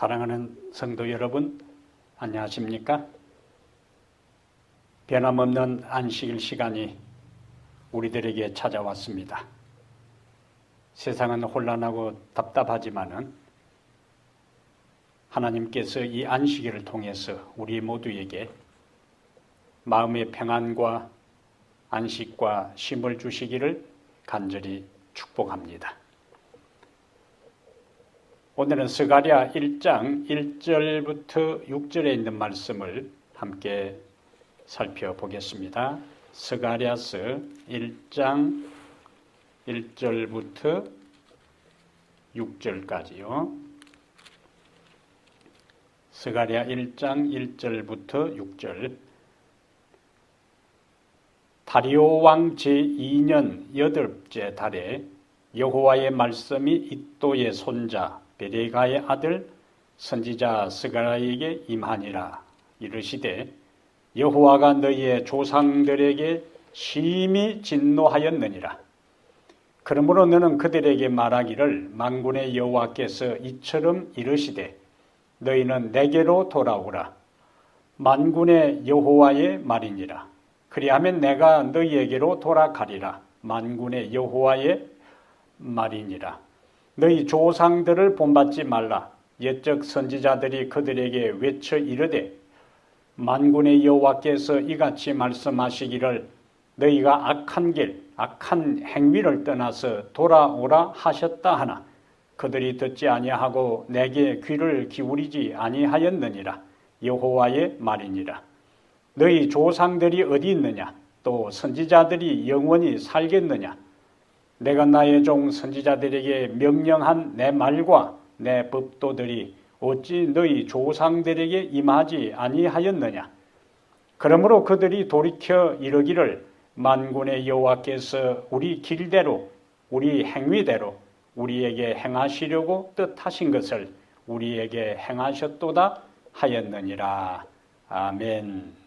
사랑하는 성도 여러분, 안녕하십니까? 변함없는 안식일 시간이 우리들에게 찾아왔습니다. 세상은 혼란하고 답답하지만은 하나님께서 이 안식일을 통해서 우리 모두에게 마음의 평안과 안식과 쉼을 주시기를 간절히 축복합니다. 오늘은 스가랴 1장 1절부터 6절에 있는 말씀을 함께 살펴보겠습니다. 스가랴서 1장 1절부터 6절까지요. 스가랴 1장 1절부터 6절. 다리오 왕 제2년 8째 달에 여호와의 말씀이 iddo의 손자 베레가의 아들 선지자 스가랴에게 임하니라. 이르시되 여호와가 너희의 조상들에게 심히 진노하였느니라. 그러므로 너는 그들에게 말하기를 만군의 여호와께서 이처럼 이르시되 너희는 내게로 돌아오라. 만군의 여호와의 말이니라. 그리하면 내가 너희에게로 돌아가리라. 만군의 여호와의 말이니라. 너희 조상들을 본받지 말라. 옛적 선지자들이 그들에게 외쳐 이르되 만군의 여호와께서 이같이 말씀하시기를 너희가 악한 길, 악한 행위를 떠나서 돌아오라 하셨다 하나 그들이 듣지 아니하고 내게 귀를 기울이지 아니하였느니라. 여호와의 말이니라. 너희 조상들이 어디 있느냐? 또 선지자들이 영원히 살겠느냐? 내가 나의 종 선지자들에게 명령한 내 말과 내 법도들이 어찌 너희 조상들에게 임하지 아니하였느냐? 그러므로 그들이 돌이켜 이르기를 만군의 여호와께서 우리 길대로 우리 행위대로 우리에게 행하시려고 뜻하신 것을 우리에게 행하셨도다 하였느니라. 아멘.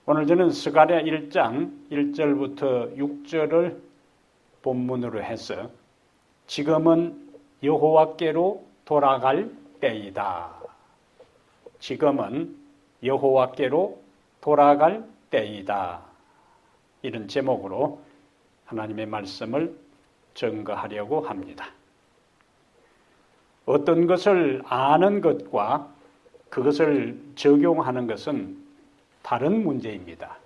오늘 저는 스가랴 1장 1절부터 6절을 본문으로 해서 지금은 여호와께로 돌아갈 때이다. 지금은 여호와께로 돌아갈 때이다. 이런 제목으로 하나님의 말씀을 증거하려고 합니다. 어떤 것을 아는 것과 그것을 적용하는 것은 다른 문제입니다.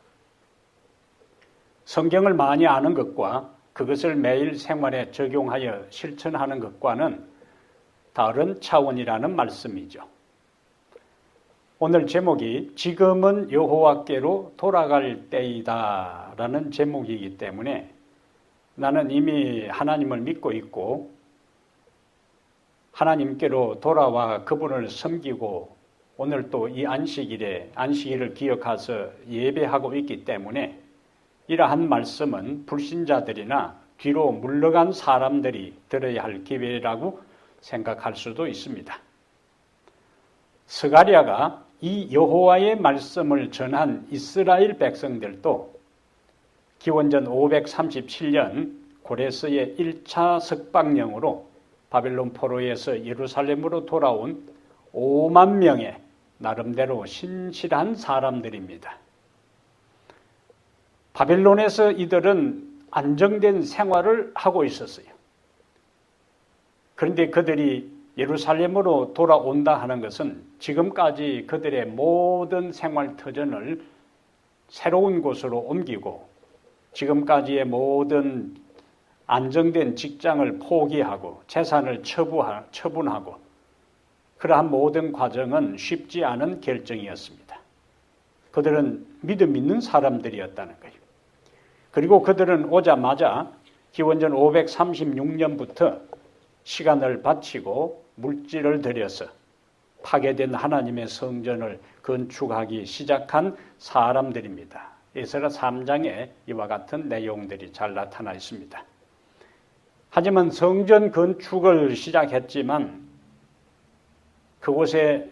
성경을 많이 아는 것과 그것을 매일 생활에 적용하여 실천하는 것과는 다른 차원이라는 말씀이죠. 오늘 제목이 지금은 여호와께로 돌아갈 때이다 라는 제목이기 때문에 나는 이미 하나님을 믿고 있고 하나님께로 돌아와 그분을 섬기고 오늘 또 이 안식일을 기억해서 예배하고 있기 때문에 이러한 말씀은 불신자들이나 뒤로 물러간 사람들이 들어야 할 기회라고 생각할 수도 있습니다. 스가랴가 이 여호와의 말씀을 전한 이스라엘 백성들도 기원전 537년 고레스의 1차 석방령으로 바벨론 포로에서 예루살렘으로 돌아온 5만 명의 나름대로 신실한 사람들입니다. 바벨론에서 이들은 안정된 생활을 하고 있었어요. 그런데 그들이 예루살렘으로 돌아온다 하는 것은 지금까지 그들의 모든 생활 터전을 새로운 곳으로 옮기고 지금까지의 모든 안정된 직장을 포기하고 재산을 처분하고 그러한 모든 과정은 쉽지 않은 결정이었습니다. 그들은 믿음 있는 사람들이었다는 거예요. 그리고 그들은 오자마자 기원전 536년부터 시간을 바치고 물질을 들여서 파괴된 하나님의 성전을 건축하기 시작한 사람들입니다. 에스라 3장에 이와 같은 내용들이 잘 나타나 있습니다. 하지만 성전 건축을 시작했지만 그곳에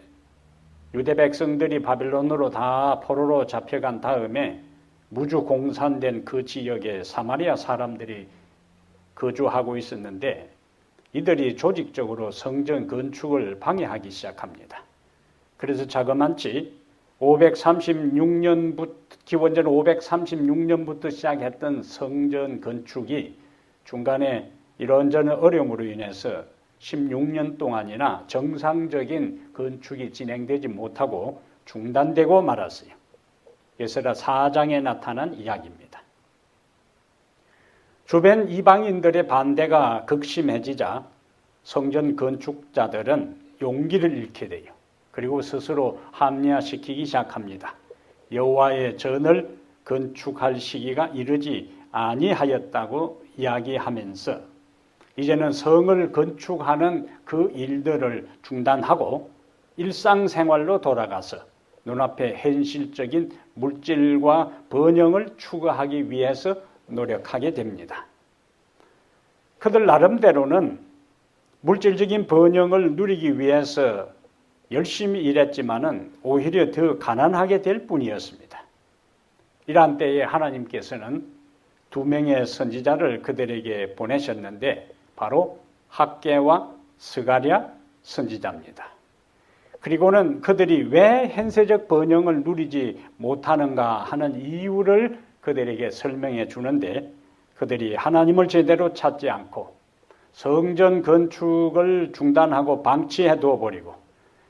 유대 백성들이 바벨론으로 다 포로로 잡혀간 다음에 무주 공산된 그 지역에 사마리아 사람들이 거주하고 있었는데 이들이 조직적으로 성전 건축을 방해하기 시작합니다. 그래서 자그만치 536년부터 기원전 536년부터 시작했던 성전 건축이 중간에 이런저런 어려움으로 인해서 16년 동안이나 정상적인 건축이 진행되지 못하고 중단되고 말았어요. 에스라 4장에 나타난 이야기입니다. 주변 이방인들의 반대가 극심해지자 성전 건축자들은 용기를 잃게 돼요. 그리고 스스로 합리화시키기 시작합니다. 여호와의 전을 건축할 시기가 이르지 아니하였다고 이야기하면서 이제는 성을 건축하는 그 일들을 중단하고 일상생활로 돌아가서 눈앞에 현실적인 물질과 번영을 추구하기 위해서 노력하게 됩니다. 그들 나름대로는 물질적인 번영을 누리기 위해서 열심히 일했지만은 오히려 더 가난하게 될 뿐이었습니다. 이러한 때에 하나님께서는 2명의 선지자를 그들에게 보내셨는데 바로 학개와 스가랴 선지자입니다. 그리고는 그들이 왜 현세적 번영을 누리지 못하는가 하는 이유를 그들에게 설명해 주는데 그들이 하나님을 제대로 찾지 않고 성전 건축을 중단하고 방치해 두어버리고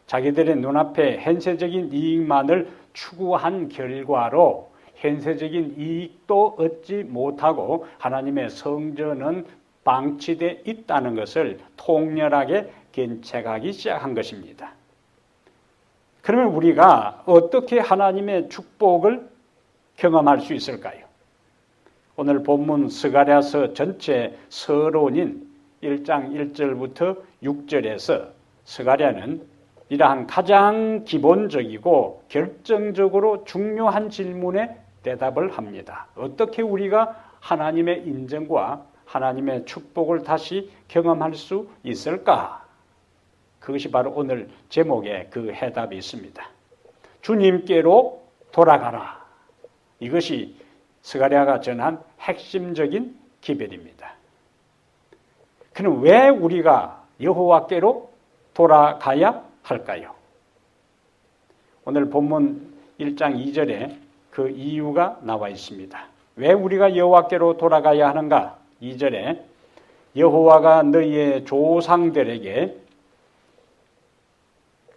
자기들의 눈앞에 현세적인 이익만을 추구한 결과로 현세적인 이익도 얻지 못하고 하나님의 성전은 방치되어 있다는 것을 통렬하게 견책하기 시작한 것입니다. 그러면 우리가 어떻게 하나님의 축복을 경험할 수 있을까요? 오늘 본문 스가랴서 전체 서론인 1장 1절부터 6절에서 스가랴는 이러한 가장 기본적이고 결정적으로 중요한 질문에 대답을 합니다. 어떻게 우리가 하나님의 인정과 하나님의 축복을 다시 경험할 수 있을까? 그것이 바로 오늘 제목에 그 해답이 있습니다. 주님께로 돌아가라. 이것이 스가랴가 전한 핵심적인 기별입니다. 그럼 왜 우리가 여호와께로 돌아가야 할까요? 오늘 본문 1장 2절에 그 이유가 나와 있습니다. 왜 우리가 여호와께로 돌아가야 하는가? 2절에 여호와가 너희의 조상들에게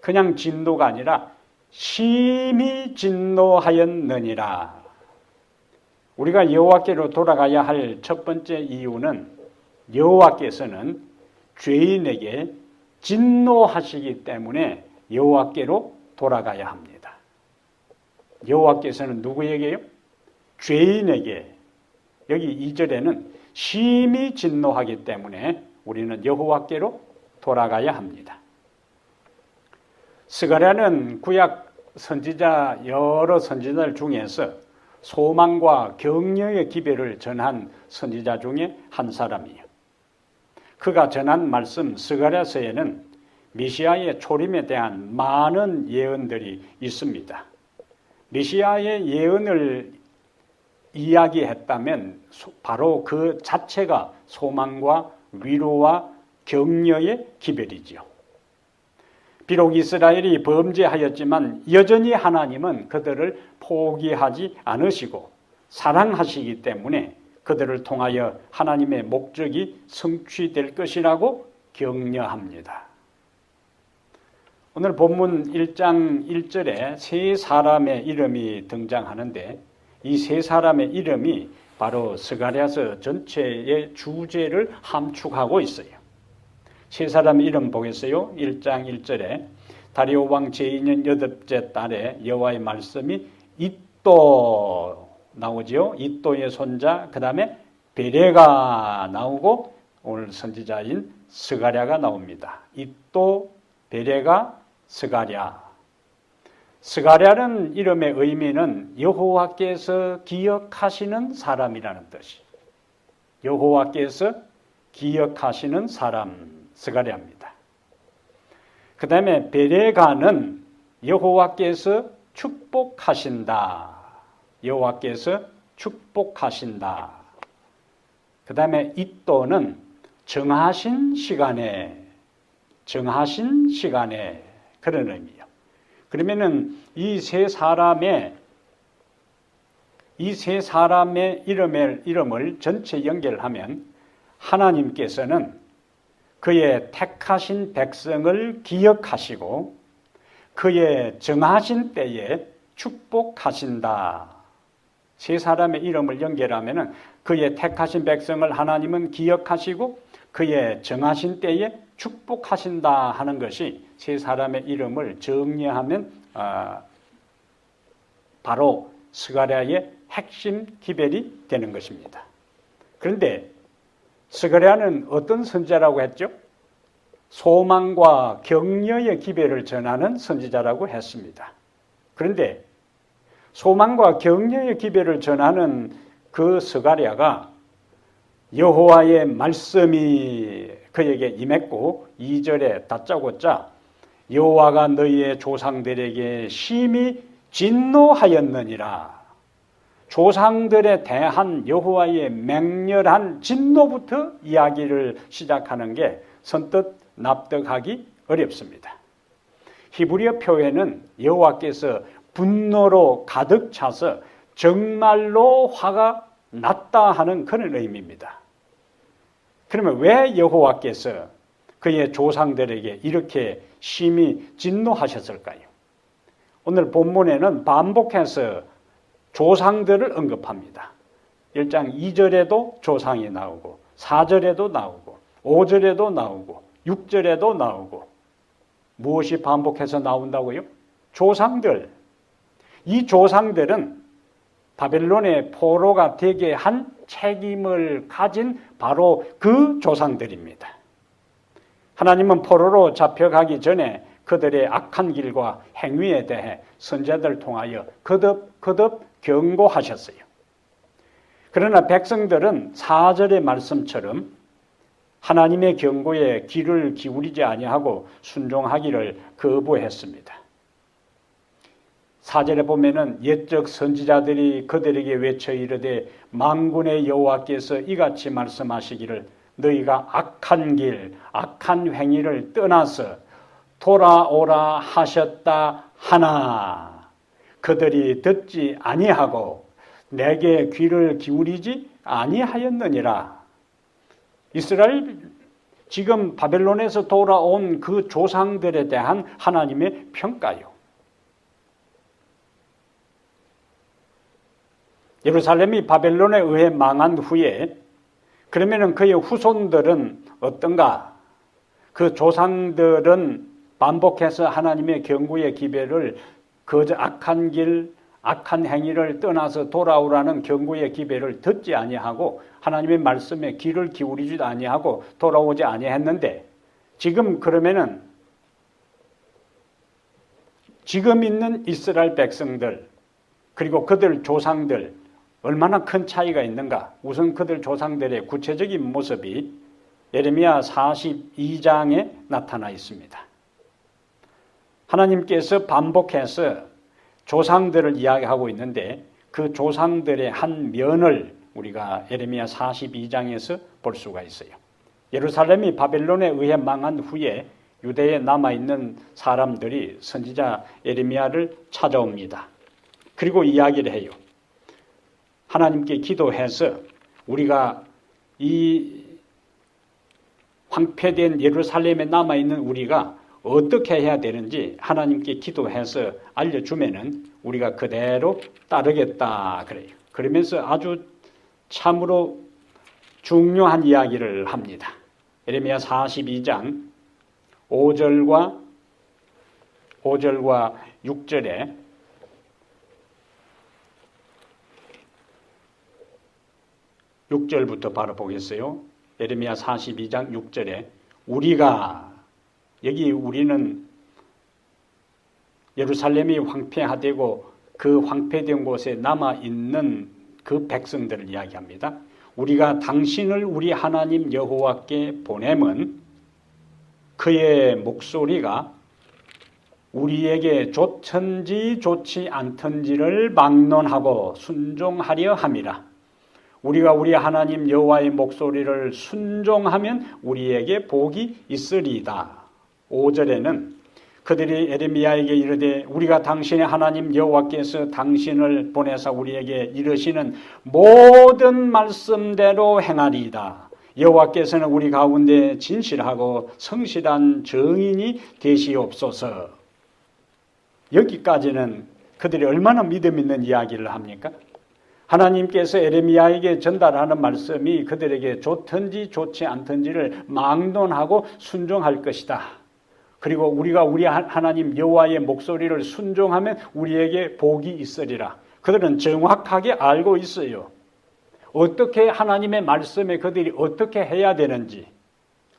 그냥 진노가 아니라 심히 진노하였느니라. 우리가 여호와께로 돌아가야 할 첫 번째 이유는 여호와께서는 죄인에게 진노하시기 때문에 여호와께로 돌아가야 합니다. 여호와께서는 누구에게요? 죄인에게. 여기 2절에는 심히 진노하기 때문에 우리는 여호와께로 돌아가야 합니다. 스가랴는 구약 선지자 여러 선지자들 중에서 소망과 격려의 기별을 전한 선지자 중에 한 사람이에요. 그가 전한 말씀 스가랴서에는 메시아의 초림에 대한 많은 예언들이 있습니다. 메시아의 예언을 이야기했다면 바로 그 자체가 소망과 위로와 격려의 기별이지요. 비록 이스라엘이 범죄하였지만 여전히 하나님은 그들을 포기하지 않으시고 사랑하시기 때문에 그들을 통하여 하나님의 목적이 성취될 것이라고 격려합니다. 오늘 본문 1장 1절에 세 사람의 이름이 등장하는데 이 세 사람의 이름이 바로 스가랴서 전체의 주제를 함축하고 있어요. 세 사람의 이름 보겠어요? 1장 1절에 다리오 왕 제2년 8째 달에 여호와의 말씀이 이또 나오지요. 이또의 손자 그 다음에 베레가 나오고 오늘 선지자인 스가랴가 나옵니다. 이또, 베레가, 스가랴. 스가랴는 이름의 의미는 여호와께서 기억하시는 사람이라는 뜻이. 여호와께서 기억하시는 사람 스가랴입니다. 그 다음에 베레가는 여호와께서 축복하신다. 여호와께서 축복하신다. 그 다음에 이또는 정하신 시간에 그런 의미예요. 그러면은 이 세 사람의 이름을 전체 연결하면 하나님께서는 그의 택하신 백성을 기억하시고 그의 정하신 때에 축복하신다. 세 사람의 이름을 연결하면 그의 택하신 백성을 하나님은 기억하시고 그의 정하신 때에 축복하신다 하는 것이 세 사람의 이름을 정리하면 바로 스가랴의 핵심 기별이 되는 것입니다. 그런데 스가랴는 어떤 선지자라고 했죠? 소망과 격려의 기별을 전하는 선지자라고 했습니다. 그런데 소망과 격려의 기별을 전하는 그 스가랴가 여호와의 말씀이 그에게 임했고 2절에 다짜고짜 여호와가 너희의 조상들에게 심히 진노하였느니라. 조상들에 대한 여호와의 맹렬한 진노부터 이야기를 시작하는 게 선뜻 납득하기 어렵습니다. 히브리어 표현은 여호와께서 분노로 가득 차서 정말로 화가 났다 하는 그런 의미입니다. 그러면 왜 여호와께서 그의 조상들에게 이렇게 심히 진노하셨을까요? 오늘 본문에는 반복해서 조상들을 언급합니다. 1장 2절에도 조상이 나오고 4절에도 나오고 5절에도 나오고 6절에도 나오고 무엇이 반복해서 나온다고요? 조상들. 이 조상들은 바벨론의 포로가 되게 한 책임을 가진 바로 그 조상들입니다. 하나님은 포로로 잡혀가기 전에 그들의 악한 길과 행위에 대해 선지자들을 통하여 거듭 경고하셨어요. 그러나 백성들은 4절의 말씀처럼 하나님의 경고에 귀를 기울이지 아니하고 순종하기를 거부했습니다. 4절에 보면은 옛적 선지자들이 그들에게 외쳐 이르되 만군의 여호와께서 이같이 말씀하시기를 너희가 악한 길, 악한 행위를 떠나서 돌아오라 하셨다 하나 그들이 듣지 아니하고 내게 귀를 기울이지 아니하였느니라. 이스라엘 지금 바벨론에서 돌아온 그 조상들에 대한 하나님의 평가요. 예루살렘이 바벨론에 의해 망한 후에 그러면은 그의 후손들은 어떤가? 그 조상들은 반복해서 하나님의 경고의 기별을 그저 악한 길, 악한 행위를 떠나서 돌아오라는 경고의 기별을 듣지 아니하고 하나님의 말씀에 귀를 기울이지도 아니하고 돌아오지 아니했는데 지금 그러면은 지금 있는 이스라엘 백성들 그리고 그들 조상들 얼마나 큰 차이가 있는가? 우선 그들 조상들의 구체적인 모습이 예레미야 42장에 나타나 있습니다. 하나님께서 반복해서 조상들을 이야기하고 있는데 그 조상들의 한 면을 우리가 예레미야 42장에서 볼 수가 있어요. 예루살렘이 바벨론에 의해 망한 후에 유대에 남아있는 사람들이 선지자 예레미야를 찾아옵니다. 그리고 이야기를 해요. 하나님께 기도해서 우리가 이 황폐된 예루살렘에 남아있는 우리가 어떻게 해야 되는지 하나님께 기도해서 알려주면은 우리가 그대로 따르겠다 그래요. 그러면서 아주 참으로 중요한 이야기를 합니다. 예레미야 42장 5절과 6절에 6절부터 바로 보겠어요. 예레미야 42장 6절에 우리가 여기 우리는 예루살렘이 황폐하되고 그 황폐된 곳에 남아있는 그 백성들을 이야기합니다. 우리가 당신을 우리 하나님 여호와께 보내면 그의 목소리가 우리에게 좋든지 좋지 않든지를 막론하고 순종하려 함이라. 우리가 우리 하나님 여호와의 목소리를 순종하면 우리에게 복이 있으리이다. 5절에는 그들이 에레미야에게 이르되 우리가 당신의 하나님 여호와께서 당신을 보내사 우리에게 이르시는 모든 말씀대로 행하리이다. 여호와께서는 우리 가운데 진실하고 성실한 증인이 되시옵소서. 여기까지는 그들이 얼마나 믿음 있는 이야기를 합니까? 하나님께서 에레미야에게 전달하는 말씀이 그들에게 좋든지 좋지 않든지를 막론하고 순종할 것이다. 그리고 우리가 우리 하나님 여호와의 목소리를 순종하면 우리에게 복이 있으리라. 그들은 정확하게 알고 있어요. 어떻게 하나님의 말씀에 그들이 어떻게 해야 되는지,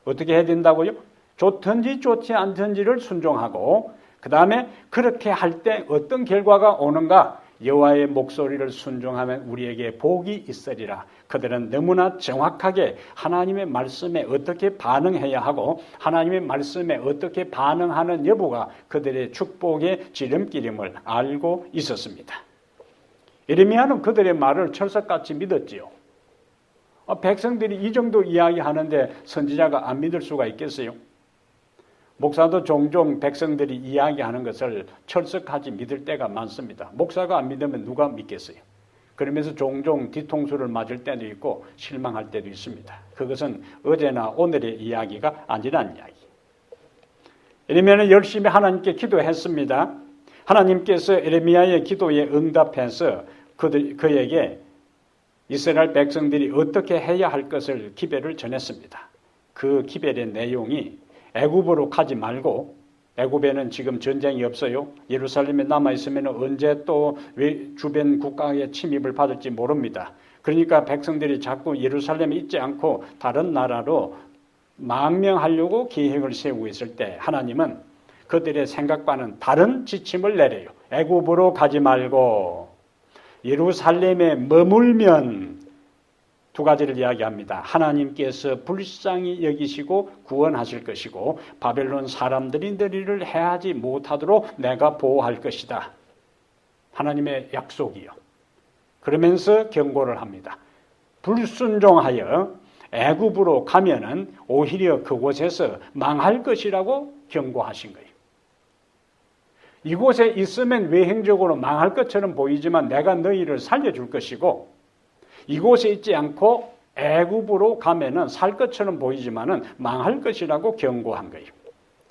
어떻게 해야 된다고요? 좋든지 좋지 않든지를 순종하고 그 다음에 그렇게 할 때 어떤 결과가 오는가? 여호와의 목소리를 순종하면 우리에게 복이 있으리라. 그들은 너무나 정확하게 하나님의 말씀에 어떻게 반응해야 하고 하나님의 말씀에 어떻게 반응하는 여부가 그들의 축복의 지름길임을 알고 있었습니다. 예레미야는 그들의 말을 철석같이 믿었지요. 백성들이 이 정도 이야기하는데 선지자가 안 믿을 수가 있겠어요? 목사도 종종 백성들이 이야기하는 것을 철석하지 믿을 때가 많습니다. 목사가 안 믿으면 누가 믿겠어요? 그러면서 종종 뒤통수를 맞을 때도 있고 실망할 때도 있습니다. 그것은 어제나 오늘의 이야기가 아니라는 이야기. 에레미야는 열심히 하나님께 기도했습니다. 하나님께서 에레미야의 기도에 응답해서 그에게 이스라엘 백성들이 어떻게 해야 할 것을 기별을 전했습니다. 그 기별의 내용이 애굽으로 가지 말고, 애굽에는 지금 전쟁이 없어요. 예루살렘에 남아있으면 언제 또 주변 국가의 침입을 받을지 모릅니다. 그러니까 백성들이 자꾸 예루살렘에 있지 않고 다른 나라로 망명하려고 계획을 세우고 있을 때 하나님은 그들의 생각과는 다른 지침을 내려요. 애굽으로 가지 말고 예루살렘에 머물면 두 가지를 이야기합니다. 하나님께서 불쌍히 여기시고 구원하실 것이고 바벨론 사람들이 너희를 해하지 못하도록 내가 보호할 것이다. 하나님의 약속이요. 그러면서 경고를 합니다. 불순종하여 애굽으로 가면은 오히려 그곳에서 망할 것이라고 경고하신 거예요. 이곳에 있으면 외형적으로 망할 것처럼 보이지만 내가 너희를 살려줄 것이고 이곳에 있지 않고 애굽으로 가면은 살 것처럼 보이지만은 망할 것이라고 경고한 거예요.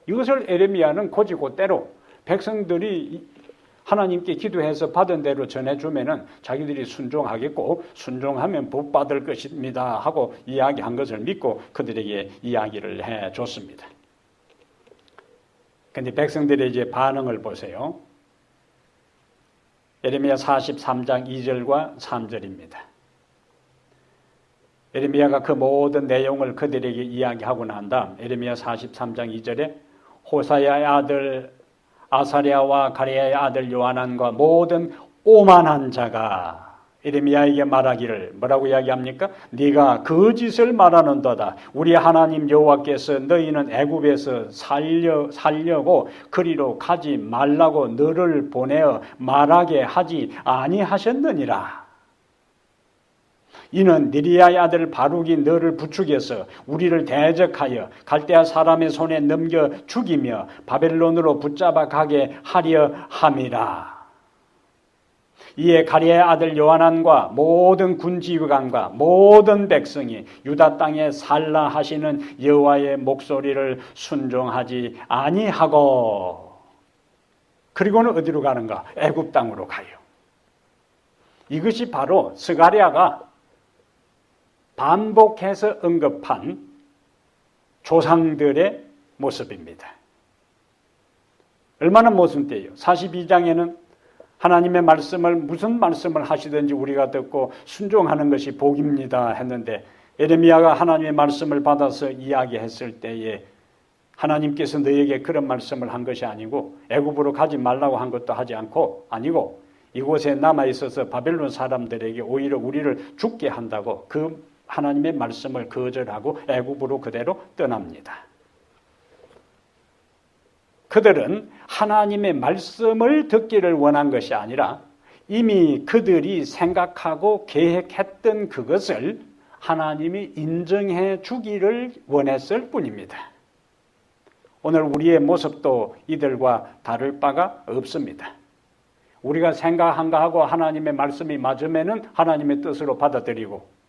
이것을 에레미야는 곧이곧대로 백성들이 하나님께 기도해서 받은 대로 전해주면은 자기들이 순종하겠고 순종하면 복 받을 것입니다 하고 이야기한 것을 믿고 그들에게 이야기를 해줬습니다. 그런데 백성들의 이제 반응을 보세요. 에레미야 43장 2절과 3절입니다. 에레미야가 그 모든 내용을 그들에게 이야기하고 난 다음 에레미야 43장 2절에 호사야의 아들 아사랴와 가랴의 아들 요하난과 모든 오만한 자가 에레미야에게 말하기를 뭐라고 이야기합니까? 네가 거짓을 말하는도다. 우리 하나님 여호와께서 너희는 애굽에서 살려고 그리로 가지 말라고 너를 보내어 말하게 하지 아니하셨느니라. 이는 느리야의 아들 바룩이 너를 부추겨서 우리를 대적하여 갈대아 사람의 손에 넘겨 죽이며 바벨론으로 붙잡아 가게 하려 함이라. 이에 가랴의 아들 요하난과 모든 군지휘관과 모든 백성이 유다 땅에 살라 하시는 여호와의 목소리를 순종하지 아니하고 그리고는 어디로 가는가? 애굽 땅으로 가요. 이것이 바로 스가랴가 반복해서 언급한 조상들의 모습입니다. 얼마나 모순돼요. 42장에는 하나님의 말씀을 무슨 말씀을 하시든지 우리가 듣고 순종하는 것이 복입니다 했는데 에레미야가 하나님의 말씀을 받아서 이야기했을 때에 하나님께서 너에게 그런 말씀을 한 것이 아니고 애굽으로 가지 말라고 한 것도 하지 않고 아니고 이곳에 남아있어서 바벨론 사람들에게 오히려 우리를 죽게 한다고 그 하나님의 말씀을 거절하고 애굽으로 그대로 떠납니다. 그들은 하나님의 말씀을 듣기를 원한 것이 아니라 이미 그들이 생각하고 계획했던 그것을 하나님이 인정해 주기를 원했을 뿐입니다. 오늘 우리의 모습도 이들과 다를 바가 없습니다. 우리가 생각한 거하고 하나님의 말씀이 맞으면은 하나님의 뜻으로 받아들이고,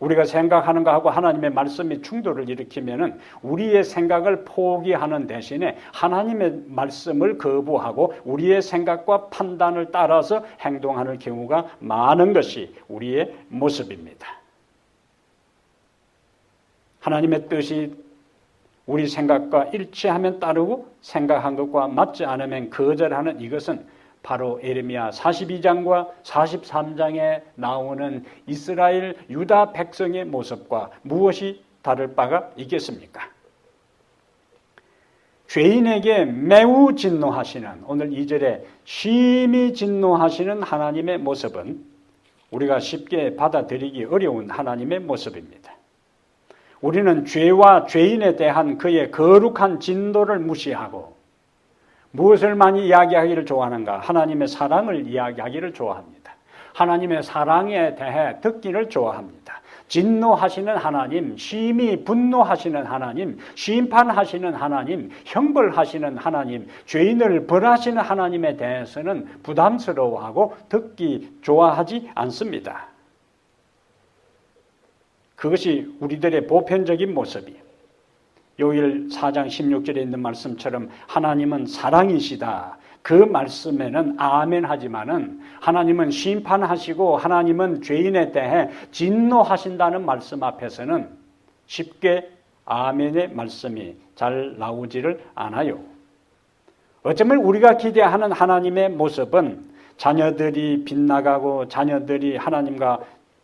우리가 생각하는 거하고 하나님의 말씀이 충돌을 일으키면은 우리의 생각을 포기하는 대신에 하나님의 말씀을 거부하고 우리의 생각과 판단을 따라서 행동하는 경우가 많은 것이 우리의 모습입니다. 하나님의 뜻이 우리 생각과 일치하면 따르고 생각한 것과 맞지 않으면 거절하는 이것은 바로 예레미야 42장과 43장에 나오는 이스라엘 유다 백성의 모습과 무엇이 다를 바가 있겠습니까? 죄인에게 매우 진노하시는, 오늘 2절에 심히 진노하시는 하나님의 모습은 우리가 쉽게 받아들이기 어려운 하나님의 모습입니다. 우리는 죄와 죄인에 대한 그의 거룩한 진노를 무시하고 무엇을 많이 이야기하기를 좋아하는가? 하나님의 사랑을 이야기하기를 좋아합니다. 하나님의 사랑에 대해 듣기를 좋아합니다. 진노하시는 하나님, 심히 분노하시는 하나님, 심판하시는 하나님, 형벌하시는 하나님, 죄인을 벌하시는 하나님에 대해서는 부담스러워하고 듣기 좋아하지 않습니다. 그것이 우리들의 보편적인 모습이에요. 요일 4장 16절에 있는 말씀처럼 하나님은 사랑이시다. 그 말씀에는 아멘 하지만은 하나님은 심판하시고 하나님은 죄인에 대해 진노하신다는 말씀 앞에서는 쉽게 아멘의 말씀이 잘 나오지를 않아요. 어쩌면 우리가 기대하는 하나님의 모습은 자녀들이 빗나가고 자녀들이 하나님과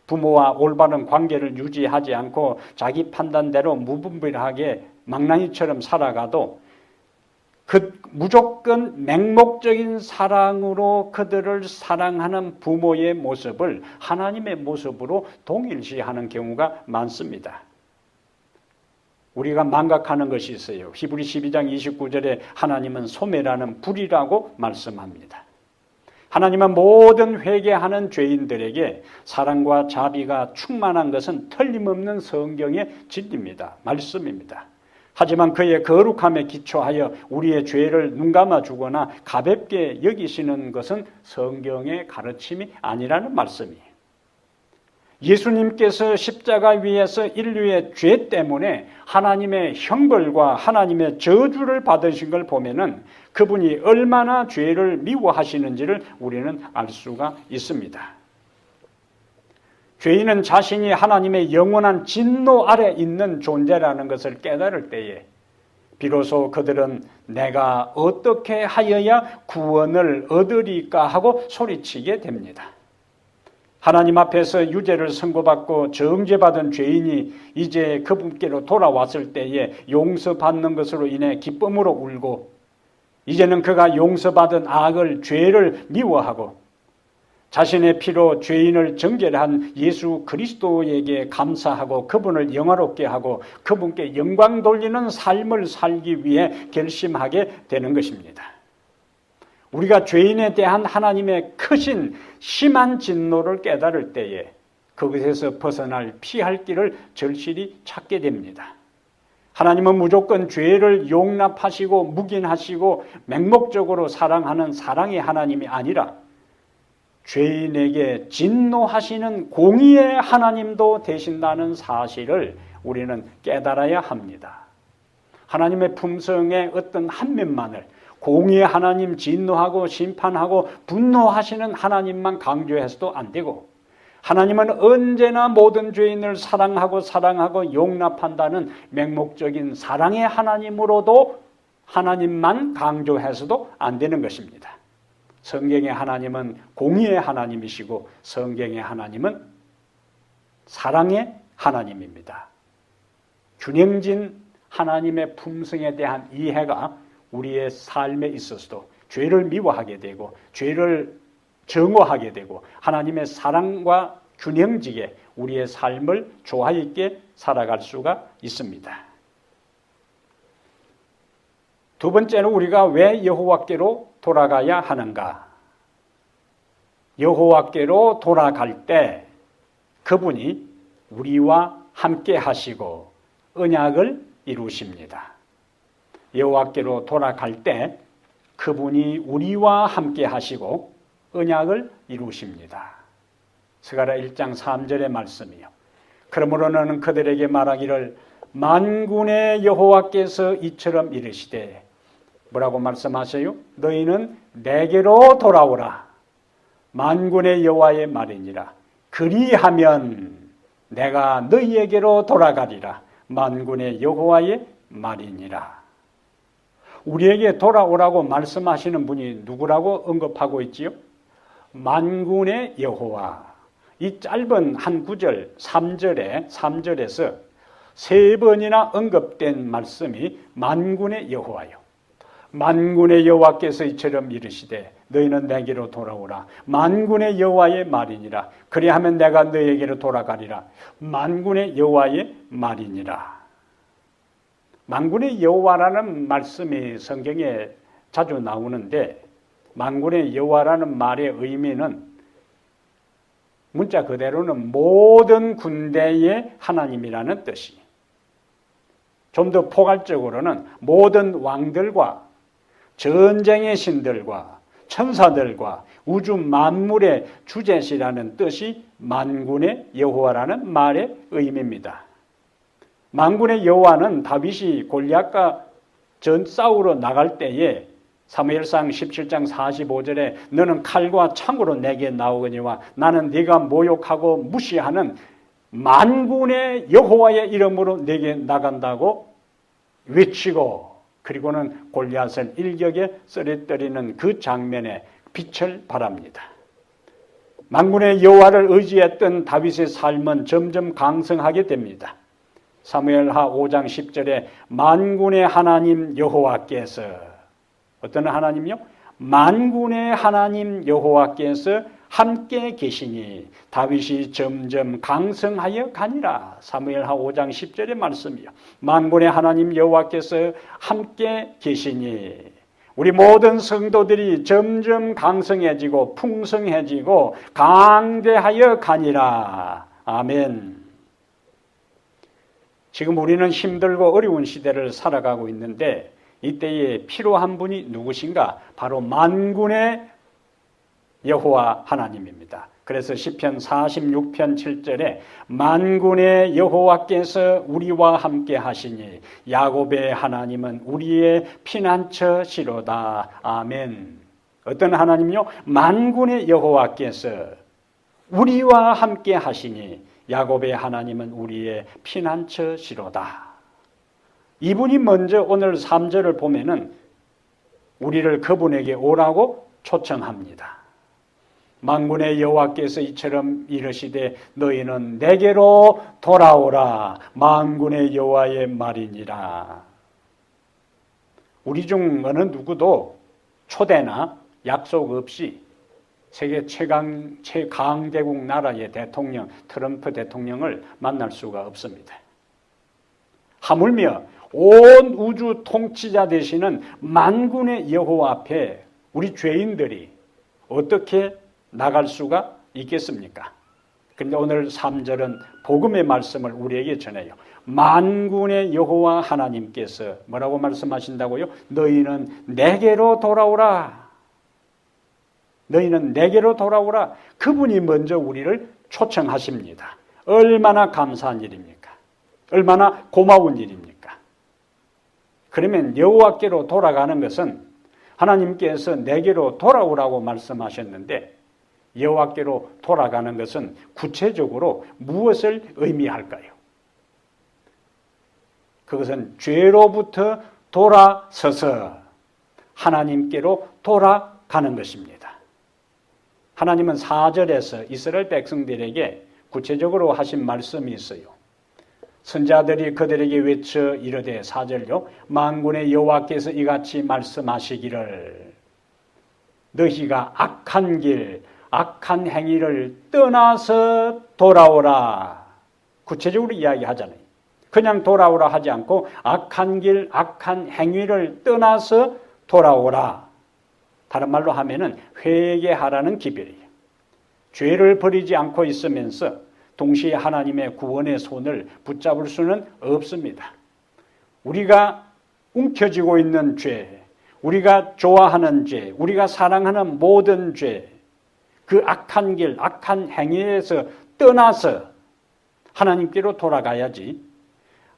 부모와 올바른 관계를 유지하지 않고 자기 판단대로 무분별하게 망나니처럼 살아가도 무조건 맹목적인 사랑으로 그들을 사랑하는 부모의 모습을 하나님의 모습으로 동일시하는 경우가 많습니다. 우리가 망각하는 것이 있어요. 히브리 12장 29절에 하나님은 소멸하는 불이라고 말씀합니다. 하나님은 모든 회개하는 죄인들에게 사랑과 자비가 충만한 것은 틀림없는 성경의 진리입니다. 말씀입니다. 하지만 그의 거룩함에 기초하여 우리의 죄를 눈감아 주거나 가볍게 여기시는 것은 성경의 가르침이 아니라는 말씀이에요. 예수님께서 십자가 위에서 인류의 죄 때문에 하나님의 형벌과 하나님의 저주를 받으신 걸 보면은 그분이 얼마나 죄를 미워하시는지를 우리는 알 수가 있습니다. 죄인은 자신이 하나님의 영원한 진노 아래 있는 존재라는 것을 깨달을 때에 비로소 그들은 내가 어떻게 하여야 구원을 얻으리까 하고 소리치게 됩니다. 하나님 앞에서 유죄를 선고받고 정죄받은 죄인이 이제 그분께로 돌아왔을 때에 용서받는 것으로 인해 기쁨으로 울고, 이제는 그가 용서받은 악을, 죄를 미워하고 자신의 피로 죄인을 정결한 예수 그리스도에게 감사하고 그분을 영화롭게 하고 그분께 영광 돌리는 삶을 살기 위해 결심하게 되는 것입니다. 우리가 죄인에 대한 하나님의 크신 심한 진노를 깨달을 때에 그것에서 벗어날 피할 길을 절실히 찾게 됩니다. 하나님은 무조건 죄를 용납하시고 묵인하시고 맹목적으로 사랑하는 사랑의 하나님이 아니라 죄인에게 진노하시는 공의의 하나님도 되신다는 사실을 우리는 깨달아야 합니다. 하나님의 품성의 어떤 한 면만을 공의의 하나님, 진노하고 심판하고 분노하시는 하나님만 강조해서도 안 되고, 하나님은 언제나 모든 죄인을 사랑하고 용납한다는 맹목적인 사랑의 하나님으로도 하나님만 강조해서도 안 되는 것입니다. 성경의 하나님은 공의의 하나님이시고 성경의 하나님은 사랑의 하나님입니다. 균형진 하나님의 품성에 대한 이해가 우리의 삶에 있어서도 죄를 미워하게 되고 죄를 정오하게 되고 하나님의 사랑과 균형지게 우리의 삶을 조화 있게 살아갈 수가 있습니다. 두 번째는 우리가 왜 여호와께로 돌아가야 하는가? 여호와께로 돌아갈 때 그분이 우리와 함께 하시고 언약을 이루십니다. 여호와께로 돌아갈 때 그분이 우리와 함께 하시고 언약을 이루십니다. 스가랴 1장 3절의 말씀이요. 그러므로 너는 그들에게 말하기를 만군의 여호와께서 이처럼 이르시되 뭐라고 말씀하세요? 너희는 내게로 돌아오라. 만군의 여호와의 말이니라. 그리하면 내가 너희에게로 돌아가리라. 만군의 여호와의 말이니라. 우리에게 돌아오라고 말씀하시는 분이 누구라고 언급하고 있지요? 만군의 여호와. 이 짧은 한 구절 3절에서 3번이나 언급된 말씀이 만군의 여호와요. 만군의 여호와께서 이처럼 이르시되 너희는 내게로 돌아오라. 만군의 여호와의 말이니라. 그리하면 내가 너희에게로 돌아가리라. 만군의 여호와의 말이니라. 만군의 여호와라는 말씀이 성경에 자주 나오는데 만군의 여호와라는 말의 의미는 문자 그대로는 모든 군대의 하나님이라는 뜻이, 좀 더 포괄적으로는 모든 왕들과 전쟁의 신들과 천사들과 우주 만물의 주제시라는 뜻이 만군의 여호와라는 말의 의미입니다. 만군의 여호와는 다윗이 골리앗과 싸우러 나갈 때에 사무엘상 17장 45절에 너는 칼과 창으로 내게 나오거니와 나는 네가 모욕하고 무시하는 만군의 여호와의 이름으로 내게 나간다고 외치고 그리고는 골리앗을 일격에 쓰러뜨리는 그 장면에 빛을 발합니다. 만군의 여호와를 의지했던 다윗의 삶은 점점 강성하게 됩니다. 사무엘하 5장 10절에 만군의 하나님 여호와께서 어떤 하나님이요? 만군의 하나님 여호와께서 함께 계시니 다윗이 점점 강성하여 가니라. 사무엘하 5장 10절의 말씀이요. 만군의 하나님 여호와께서 함께 계시니 우리 모든 성도들이 점점 강성해지고 풍성해지고 강대하여 가니라. 아멘. 지금 우리는 힘들고 어려운 시대를 살아가고 있는데 이때에 필요한 분이 누구신가? 바로 만군의 여호와 하나님입니다. 그래서 시편 46편 7절에 만군의 여호와께서 우리와 함께 하시니 야곱의 하나님은 우리의 피난처시로다. 아멘. 어떤 하나님요? 만군의 여호와께서 우리와 함께 하시니 야곱의 하나님은 우리의 피난처시로다. 이분이 먼저 오늘 3절을 보면은 우리를 그분에게 오라고 초청합니다. 만군의 여호와께서 이처럼 이르시되 너희는 내게로 돌아오라. 만군의 여호와의 말이니라. 우리 중 어느 누구도 초대나 약속 없이 세계 최강대국 나라의 대통령 트럼프 대통령을 만날 수가 없습니다. 하물며 온 우주 통치자 되시는 만군의 여호와 앞에 우리 죄인들이 어떻게 나갈 수가 있겠습니까? 그런데 오늘 3절은 복음의 말씀을 우리에게 전해요. 만군의 여호와 하나님께서 뭐라고 말씀하신다고요? 너희는 내게로 돌아오라. 너희는 내게로 돌아오라. 그분이 먼저 우리를 초청하십니다. 얼마나 감사한 일입니까? 얼마나 고마운 일입니까? 그러면 여호와께로 돌아가는 것은 하나님께서 내게로 돌아오라고 말씀하셨는데 여호와께로 돌아가는 것은 구체적으로 무엇을 의미할까요? 그것은 죄로부터 돌아서서 하나님께로 돌아가는 것입니다. 하나님은 4절에서 이스라엘 백성들에게 구체적으로 하신 말씀이 있어요. 선자들이 그들에게 외쳐 이르되 4절요. 만군의 여호와께서 이같이 말씀하시기를 너희가 악한 길, 악한 행위를 떠나서 돌아오라. 구체적으로 이야기하잖아요. 그냥 돌아오라 하지 않고 악한 길, 악한 행위를 떠나서 돌아오라. 다른 말로 하면은 회개하라는 기별이에요. 죄를 버리지 않고 있으면서 동시에 하나님의 구원의 손을 붙잡을 수는 없습니다. 우리가 움켜쥐고 있는 죄, 우리가 좋아하는 죄, 우리가 사랑하는 모든 죄, 그 악한 길, 악한 행위에서 떠나서 하나님께로 돌아가야지,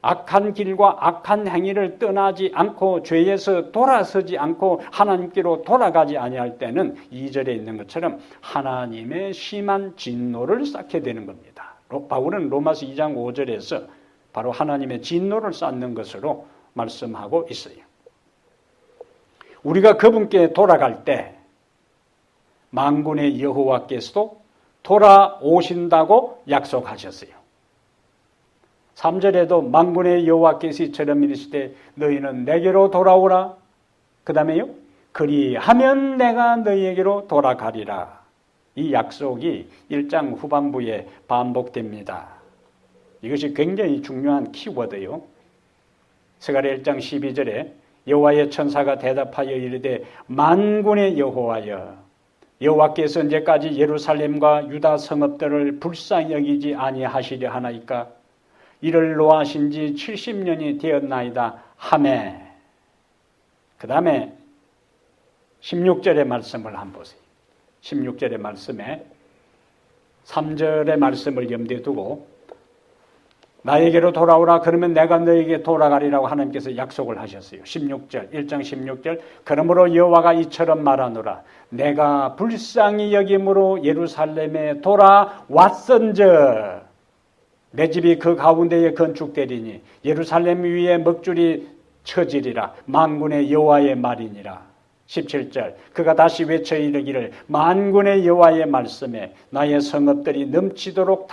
악한 길과 악한 행위를 떠나지 않고 죄에서 돌아서지 않고 하나님께로 돌아가지 아니할 때는 2절에 있는 것처럼 하나님의 심한 진노를 쌓게 되는 겁니다. 바울은 로마서 2장 5절에서 바로 하나님의 진노를 쌓는 것으로 말씀하고 있어요. 우리가 그분께 돌아갈 때 만군의 여호와께서도 돌아오신다고 약속하셨어요. 3절에도 만군의 여호와께서 이처럼 이르시되 너희는 내게로 돌아오라. 그 다음에요. 그리하면 내가 너희에게로 돌아가리라. 이 약속이 1장 후반부에 반복됩니다. 이것이 굉장히 중요한 키워드예요. 스가랴 1장 12절에 여호와의 천사가 대답하여 이르되 만군의 여호와여 여호와께서 언제까지 예루살렘과 유다 성읍들을 불쌍히 여기지 아니하시려 하나이까 이를 노하신 지 70년이 되었나이다 하매. 그 다음에 16절의 말씀을 한번 보세요. 16절의 말씀에 3절의 말씀을 염두에 두고 나에게로 돌아오라 그러면 내가 너에게 돌아가리라고 하나님께서 약속을 하셨어요. 16절 1장 16절 그러므로 여호와가 이처럼 말하노라 내가 불쌍히 여김으로 예루살렘에 돌아왔은즉 내 집이 그 가운데에 건축되리니 예루살렘 위에 먹줄이 쳐지리라 만군의 여호와의 말이니라. 17절 그가 다시 외쳐 이르기를 만군의 여호와의 말씀에 나의 성읍들이 넘치도록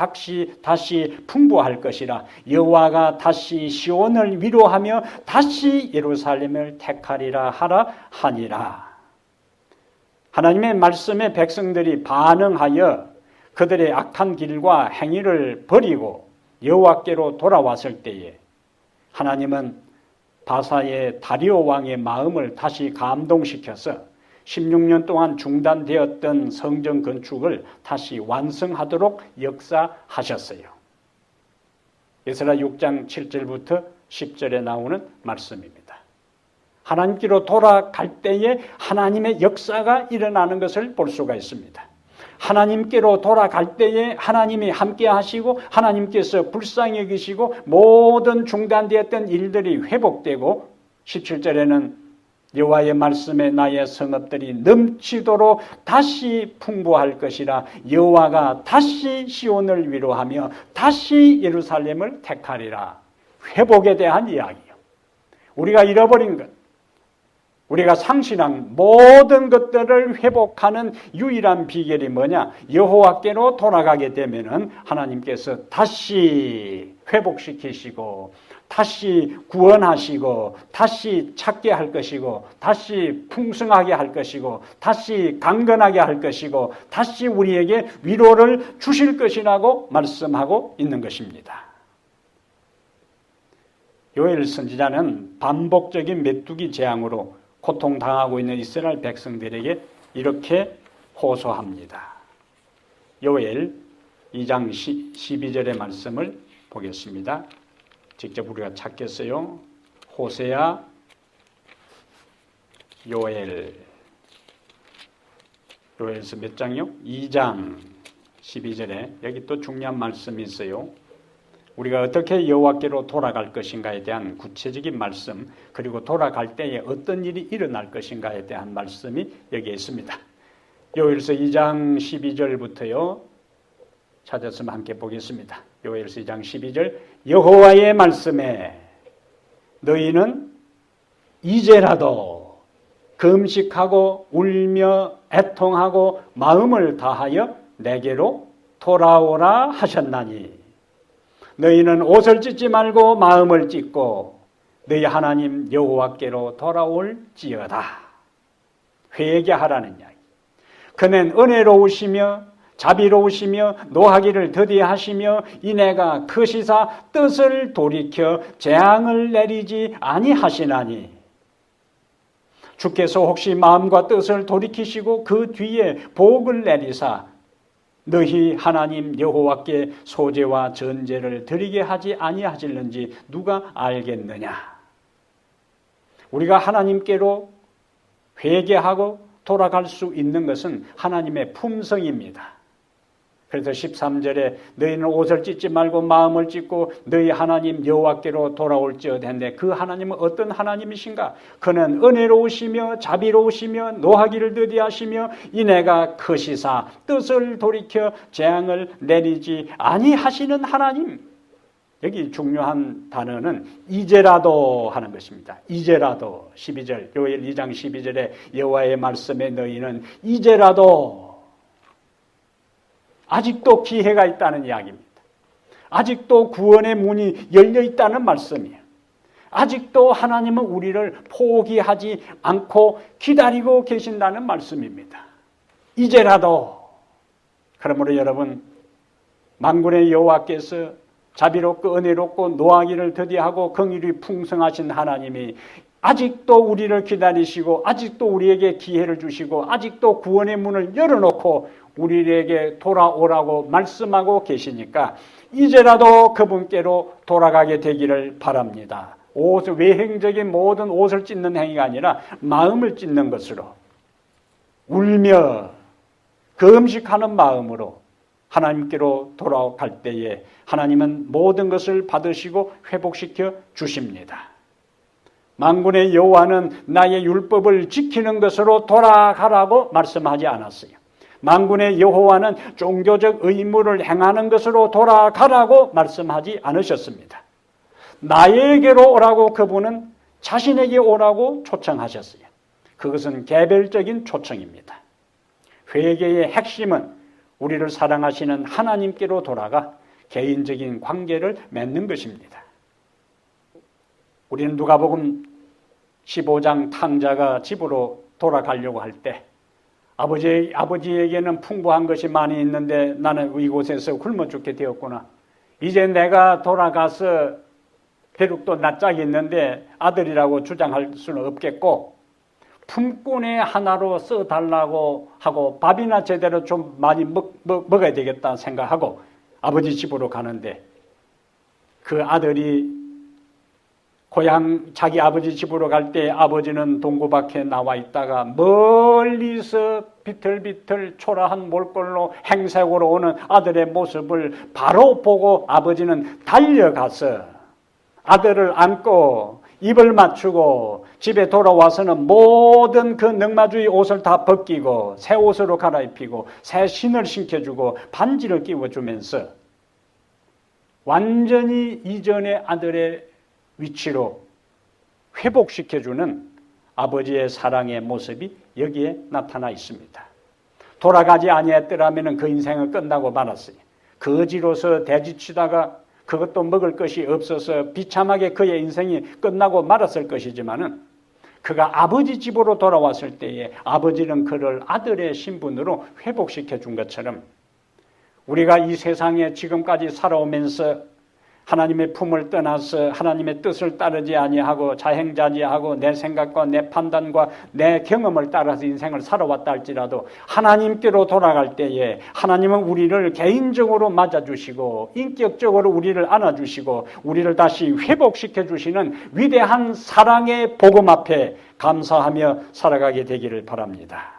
다시 풍부할 것이라 여호와가 다시 시온을 위로하며 다시 예루살렘을 택하리라 하라 하니라. 하나님의 말씀에 백성들이 반응하여 그들의 악한 길과 행위를 버리고 여호와께로 돌아왔을 때에 하나님은 바사의 다리오 왕의 마음을 다시 감동시켜서 16년 동안 중단되었던 성전 건축을 다시 완성하도록 역사하셨어요. 에스라 6장 7절부터 10절에 나오는 말씀입니다. 하나님께로 돌아갈 때에 하나님의 역사가 일어나는 것을 볼 수가 있습니다. 하나님께로 돌아갈 때에 하나님이 함께 하시고 하나님께서 불쌍히 여기시고 모든 중단되었던 일들이 회복되고 17절에는 여호와의 말씀에 나의 성읍들이 넘치도록 다시 풍부할 것이라 여호와가 다시 시온을 위로하며 다시 예루살렘을 택하리라. 회복에 대한 이야기요. 우리가 잃어버린 것, 우리가 상실한 모든 것들을 회복하는 유일한 비결이 뭐냐? 여호와께로 돌아가게 되면은 하나님께서 다시 회복시키시고 다시 구원하시고 다시 찾게 할 것이고 다시 풍성하게 할 것이고 다시 강건하게 할 것이고 다시 우리에게 위로를 주실 것이라고 말씀하고 있는 것입니다. 요엘 선지자는 반복적인 메뚜기 재앙으로 고통당하고 있는 이스라엘 백성들에게 이렇게 호소합니다. 요엘 2장 12절의 말씀을 보겠습니다. 직접 우리가 찾겠어요. 호세아, 요엘서 몇 장이요? 2장 12절에 여기 또 중요한 말씀이 있어요. 우리가 어떻게 여호와께로 돌아갈 것인가에 대한 구체적인 말씀, 그리고 돌아갈 때에 어떤 일이 일어날 것인가에 대한 말씀이 여기에 있습니다. 요엘서 2장 12절부터요. 찾았으면 함께 보겠습니다. 요엘서 2장 12절 여호와의 말씀에 너희는 이제라도 금식하고 울며 애통하고 마음을 다하여 내게로 돌아오라 하셨나니 너희는 옷을 찢지 말고 마음을 찢고 너희 하나님 여호와께로 돌아올지어다. 회개하라는 이야기. 그는 은혜로우시며 자비로우시며 노하기를 더디하시며 이내가 크시사 뜻을 돌이켜 재앙을 내리지 아니하시나니 주께서 혹시 마음과 뜻을 돌이키시고 그 뒤에 복을 내리사 너희 하나님 여호와께 소제와 전제를 드리게 하지 아니하실는지 누가 알겠느냐. 우리가 하나님께로 회개하고 돌아갈 수 있는 것은 하나님의 품성입니다. 그래서 13절에 너희는 옷을 찢지 말고 마음을 찢고 너희 하나님 여호와께로 돌아올지어다인데 그 하나님은 어떤 하나님이신가? 그는 은혜로우시며 자비로우시며 노하기를 더디하시며 인애가 크시사 뜻을 돌이켜 재앙을 내리지 아니하시는 하나님. 여기 중요한 단어는 이제라도 하는 것입니다. 이제라도 12절 요엘 2장 12절에 여호와의 말씀에 너희는 이제라도 아직도 기회가 있다는 이야기입니다. 아직도 구원의 문이 열려 있다는 말씀이에요. 아직도 하나님은 우리를 포기하지 않고 기다리고 계신다는 말씀입니다. 이제라도. 그러므로 여러분, 만군의 여호와께서 자비롭고 은혜롭고 노하기를 더디하고 긍휼이 풍성하신 하나님이 아직도 우리를 기다리시고 아직도 우리에게 기회를 주시고 아직도 구원의 문을 열어놓고 우리에게 돌아오라고 말씀하고 계시니까 이제라도 그분께로 돌아가게 되기를 바랍니다. 외행적인 모든 옷을 찢는 행위가 아니라 마음을 찢는 것으로 울며 금식하는 마음으로 하나님께로 돌아갈 때에 하나님은 모든 것을 받으시고 회복시켜 주십니다. 만군의 여호와는 나의 율법을 지키는 것으로 돌아가라고 말씀하지 않았어요. 만군의 여호와는 종교적 의무를 행하는 것으로 돌아가라고 말씀하지 않으셨습니다. 나에게로 오라고 그분은 자신에게 오라고 초청하셨어요. 그것은 개별적인 초청입니다. 회개의 핵심은 우리를 사랑하시는 하나님께로 돌아가 개인적인 관계를 맺는 것입니다. 우리는 누가복음 15장 탕자가 집으로 돌아가려고 할 때 아버지에게는 풍부한 것이 많이 있는데 나는 이곳에서 굶어 죽게 되었구나. 이제 내가 돌아가서 비록 또 낯짝이 있는데 아들이라고 주장할 수는 없겠고 품꾼의 하나로 써달라고 하고 밥이나 제대로 좀 많이 먹어야 되겠다 생각하고 아버지 집으로 가는데 그 아들이 고향 자기 아버지 집으로 갈 때 아버지는 동구 밖에 나와 있다가 멀리서 비틀비틀 초라한 몰골로 행색으로 오는 아들의 모습을 바로 보고 아버지는 달려가서 아들을 안고 입을 맞추고 집에 돌아와서는 모든 그 넉마주의 옷을 다 벗기고 새 옷으로 갈아입히고 새 신을 신겨주고 반지를 끼워주면서 완전히 이전의 아들의 위치로 회복시켜주는 아버지의 사랑의 모습이 여기에 나타나 있습니다. 돌아가지 아니했더라면 그 인생은 끝나고 말았어요. 거지로서 대지치다가 그것도 먹을 것이 없어서 비참하게 그의 인생이 끝나고 말았을 것이지만은 그가 아버지 집으로 돌아왔을 때에 아버지는 그를 아들의 신분으로 회복시켜 준 것처럼 우리가 이 세상에 지금까지 살아오면서 하나님의 품을 떠나서 하나님의 뜻을 따르지 아니하고 자행자지하고 내 생각과 내 판단과 내 경험을 따라서 인생을 살아왔다 할지라도 하나님께로 돌아갈 때에 하나님은 우리를 개인적으로 맞아주시고 인격적으로 우리를 안아주시고 우리를 다시 회복시켜 주시는 위대한 사랑의 복음 앞에 감사하며 살아가게 되기를 바랍니다.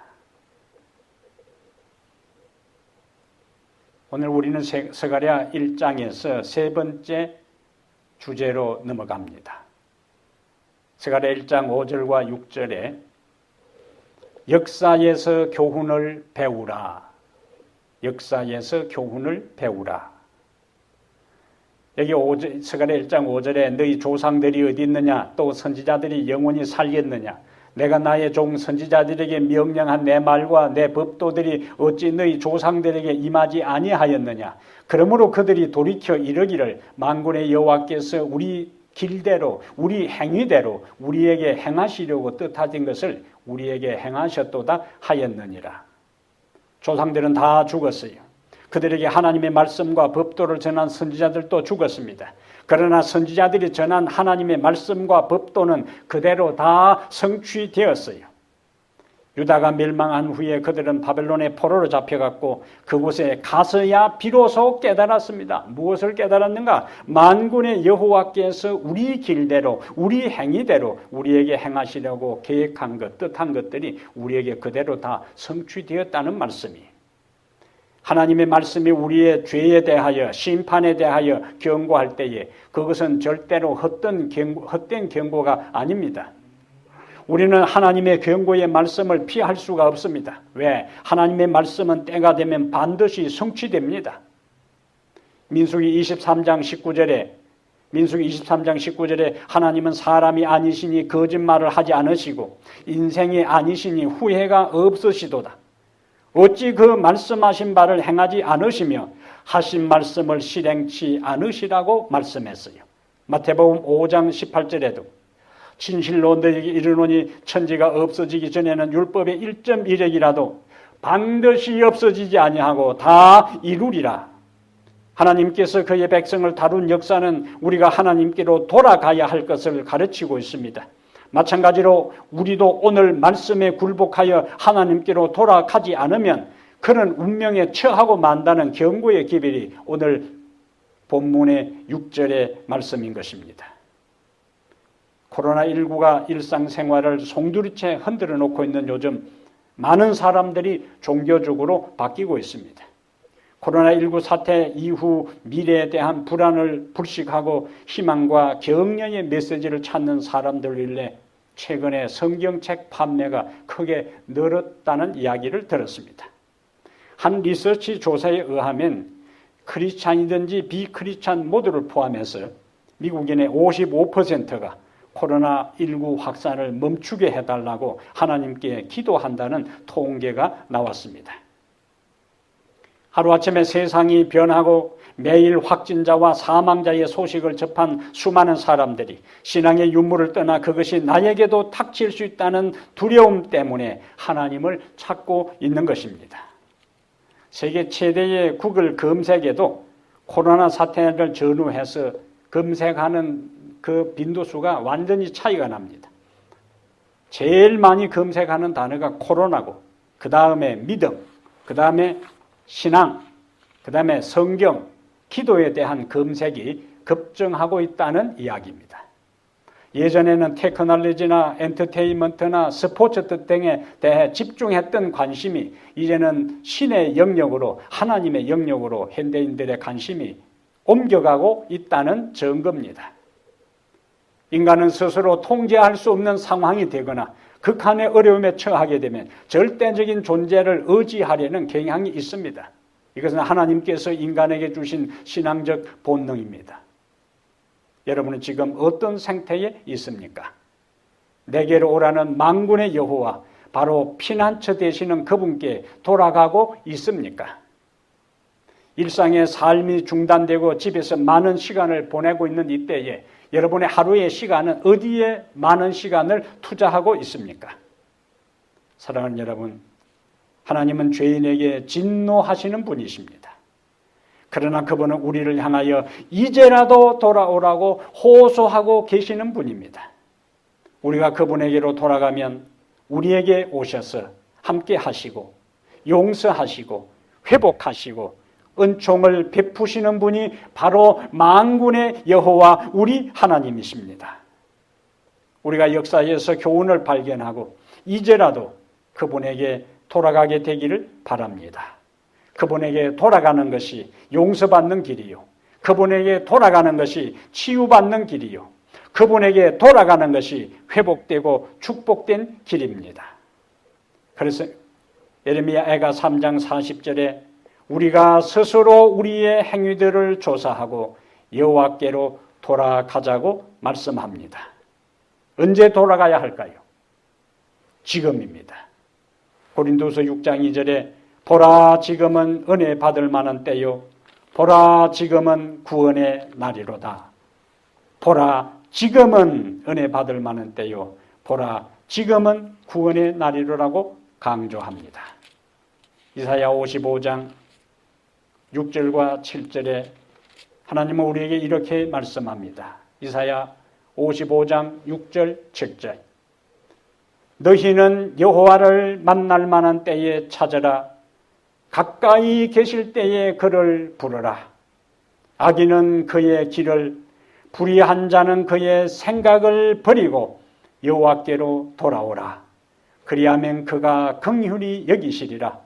오늘 우리는 스가랴 1장에서 세 번째 주제로 넘어갑니다. 스가랴 1장 5절과 6절에 역사에서 교훈을 배우라. 역사에서 교훈을 배우라. 여기 스가랴 1장 5절에 너희 조상들이 어디 있느냐? 또 선지자들이 영원히 살겠느냐? 내가 나의 종 선지자들에게 명령한 내 말과 내 법도들이 어찌 너희 조상들에게 임하지 아니하였느냐. 그러므로 그들이 돌이켜 이르기를 만군의 여호와께서 우리 길대로 우리 행위대로 우리에게 행하시려고 뜻하신 것을 우리에게 행하셨도다 하였느니라. 조상들은 다 죽었어요. 그들에게 하나님의 말씀과 법도를 전한 선지자들도 죽었습니다. 그러나 선지자들이 전한 하나님의 말씀과 법도는 그대로 다 성취되었어요. 유다가 멸망한 후에 그들은 바벨론의 포로로 잡혀갔고 그곳에 가서야 비로소 깨달았습니다. 무엇을 깨달았는가? 만군의 여호와께서 우리 길대로 우리 행위대로 우리에게 행하시려고 계획한 것, 뜻한 것들이 우리에게 그대로 다 성취되었다는 말씀이. 하나님의 말씀이 우리의 죄에 대하여 심판에 대하여 경고할 때에 그것은 절대로 헛된 경고가 아닙니다. 우리는 하나님의 경고의 말씀을 피할 수가 없습니다. 왜? 하나님의 말씀은 때가 되면 반드시 성취됩니다. 민수기 23장 19절에 하나님은 사람이 아니시니 거짓말을 하지 않으시고 인생이 아니시니 후회가 없으시도다. 어찌 그 말씀하신 바를 행하지 않으시며 하신 말씀을 실행치 않으시라고 말씀했어요. 마태복음 5장 18절에도 진실로 너에게 이르노니 천지가 없어지기 전에는 율법의 1.1핵이라도 반드시 없어지지 아니하고 다 이루리라. 하나님께서 그의 백성을 다룬 역사는 우리가 하나님께로 돌아가야 할 것을 가르치고 있습니다. 마찬가지로 우리도 오늘 말씀에 굴복하여 하나님께로 돌아가지 않으면 그런 운명에 처하고 만다는 경고의 기별이 오늘 본문의 6절의 말씀인 것입니다. 코로나19가 일상생활을 송두리째 흔들어 놓고 있는 요즘 많은 사람들이 종교적으로 바뀌고 있습니다. 코로나19 사태 이후 미래에 대한 불안을 불식하고 희망과 격려의 메시지를 찾는 사람들 일래 최근에 성경책 판매가 크게 늘었다는 이야기를 들었습니다. 한 리서치 조사에 의하면 크리스찬이든지 비크리스찬 모두를 포함해서 미국인의 55%가 코로나19 확산을 멈추게 해달라고 하나님께 기도한다는 통계가 나왔습니다. 하루아침에 세상이 변하고 매일 확진자와 사망자의 소식을 접한 수많은 사람들이 신앙의 유무를 떠나 그것이 나에게도 닥칠 수 있다는 두려움 때문에 하나님을 찾고 있는 것입니다. 세계 최대의 구글 검색에도 코로나 사태를 전후해서 검색하는 그 빈도수가 완전히 차이가 납니다. 제일 많이 검색하는 단어가 코로나고 그 다음에 믿음, 그 다음에 신앙, 그 다음에 성경, 기도에 대한 검색이 급증하고 있다는 이야기입니다. 예전에는 테크놀로지나 엔터테인먼트나 스포츠 등에 대해 집중했던 관심이 이제는 신의 영역으로 하나님의 영역으로 현대인들의 관심이 옮겨가고 있다는 증거입니다. 인간은 스스로 통제할 수 없는 상황이 되거나 극한의 어려움에 처하게 되면 절대적인 존재를 의지하려는 경향이 있습니다. 이것은 하나님께서 인간에게 주신 신앙적 본능입니다. 여러분은 지금 어떤 상태에 있습니까? 내게로 오라는 만군의 여호와, 바로 피난처 되시는 그분께 돌아가고 있습니까? 일상의 삶이 중단되고 집에서 많은 시간을 보내고 있는 이때에 여러분의 하루의 시간은 어디에 많은 시간을 투자하고 있습니까? 사랑하는 여러분, 하나님은 죄인에게 진노하시는 분이십니다. 그러나 그분은 우리를 향하여 이제라도 돌아오라고 호소하고 계시는 분입니다. 우리가 그분에게로 돌아가면 우리에게 오셔서 함께 하시고 용서하시고 회복하시고 은총을 베푸시는 분이 바로 만군의 여호와 우리 하나님이십니다. 우리가 역사에서 교훈을 발견하고 이제라도 그분에게 돌아가게 되기를 바랍니다. 그분에게 돌아가는 것이 용서받는 길이요, 그분에게 돌아가는 것이 치유받는 길이요, 그분에게 돌아가는 것이 회복되고 축복된 길입니다. 그래서 예레미야가 3장 40절에 우리가 스스로 우리의 행위들을 조사하고 여호와께로 돌아가자고 말씀합니다. 언제 돌아가야 할까요? 지금입니다. 고린도서 6장 2절에 보라 지금은 은혜 받을 만한 때요, 보라 지금은 구원의 날이로다. 보라 지금은 은혜 받을 만한 때요, 보라 지금은 구원의 날이로라고 강조합니다. 이사야 55장 6절과 7절에 하나님은 우리에게 이렇게 말씀합니다. 이사야 55장 6절 7절 너희는 여호와를 만날 만한 때에 찾으라. 가까이 계실 때에 그를 부르라. 악인은 그의 길을, 불의한 자는 그의 생각을 버리고 여호와께로 돌아오라. 그리하면 그가 긍휼히 여기시리라.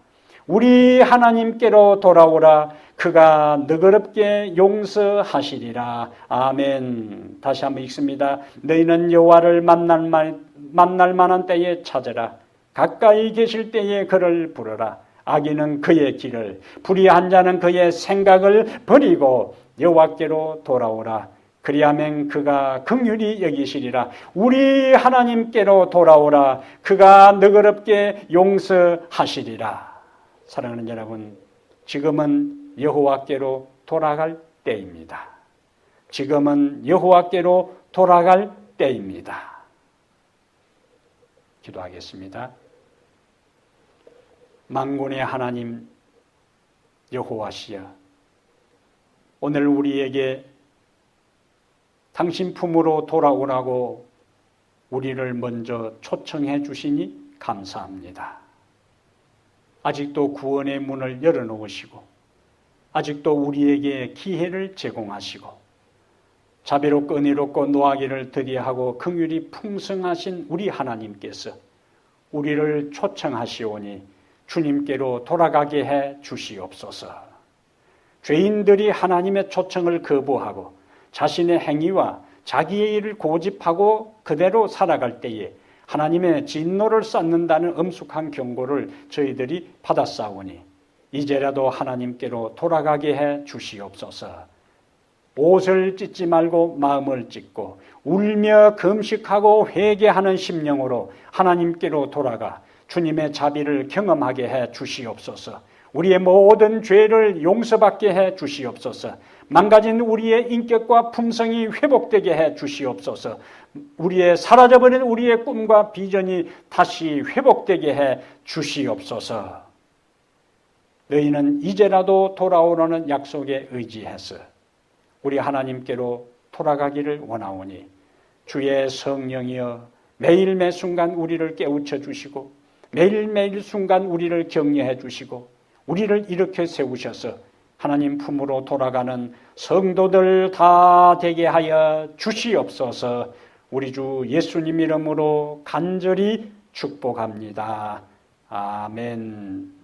우리 하나님께로 돌아오라. 그가 너그럽게 용서하시리라. 아멘. 다시 한번 읽습니다. 너희는 여호와를 만날 만한 때에 찾으라. 가까이 계실 때에 그를 부르라. 악인은 그의 길을, 불의한 자는 그의 생각을 버리고 여호와께로 돌아오라. 그리하면 그가 긍휼히 여기시리라. 우리 하나님께로 돌아오라. 그가 너그럽게 용서하시리라. 사랑하는 여러분, 지금은 여호와께로 돌아갈 때입니다. 지금은 여호와께로 돌아갈 때입니다. 기도하겠습니다. 만군의 하나님 여호와시여, 오늘 우리에게 당신 품으로 돌아오라고 우리를 먼저 초청해 주시니 감사합니다. 아직도 구원의 문을 열어놓으시고 아직도 우리에게 기회를 제공하시고 자비롭고 은혜롭고 노하기를 더디하고 긍휼이 풍성하신 우리 하나님께서 우리를 초청하시오니 주님께로 돌아가게 해 주시옵소서. 죄인들이 하나님의 초청을 거부하고 자신의 행위와 자기의 일을 고집하고 그대로 살아갈 때에 하나님의 진노를 쌓는다는 엄숙한 경고를 저희들이 받았사오니 이제라도 하나님께로 돌아가게 해 주시옵소서. 옷을 찢지 말고 마음을 찢고 울며 금식하고 회개하는 심령으로 하나님께로 돌아가 주님의 자비를 경험하게 해 주시옵소서. 우리의 모든 죄를 용서받게 해 주시옵소서. 망가진 우리의 인격과 품성이 회복되게 해 주시옵소서. 우리의 사라져버린 우리의 꿈과 비전이 다시 회복되게 해 주시옵소서. 너희는 이제라도 돌아오라는 약속에 의지해서 우리 하나님께로 돌아가기를 원하오니 주의 성령이여 매일 매 순간 우리를 깨우쳐 주시고 매일매일 순간 우리를 격려해 주시고 우리를 일으켜 세우셔서 하나님 품으로 돌아가는 성도들 다 되게 하여 주시옵소서. 우리 주 예수님 이름으로 간절히 축복합니다. 아멘.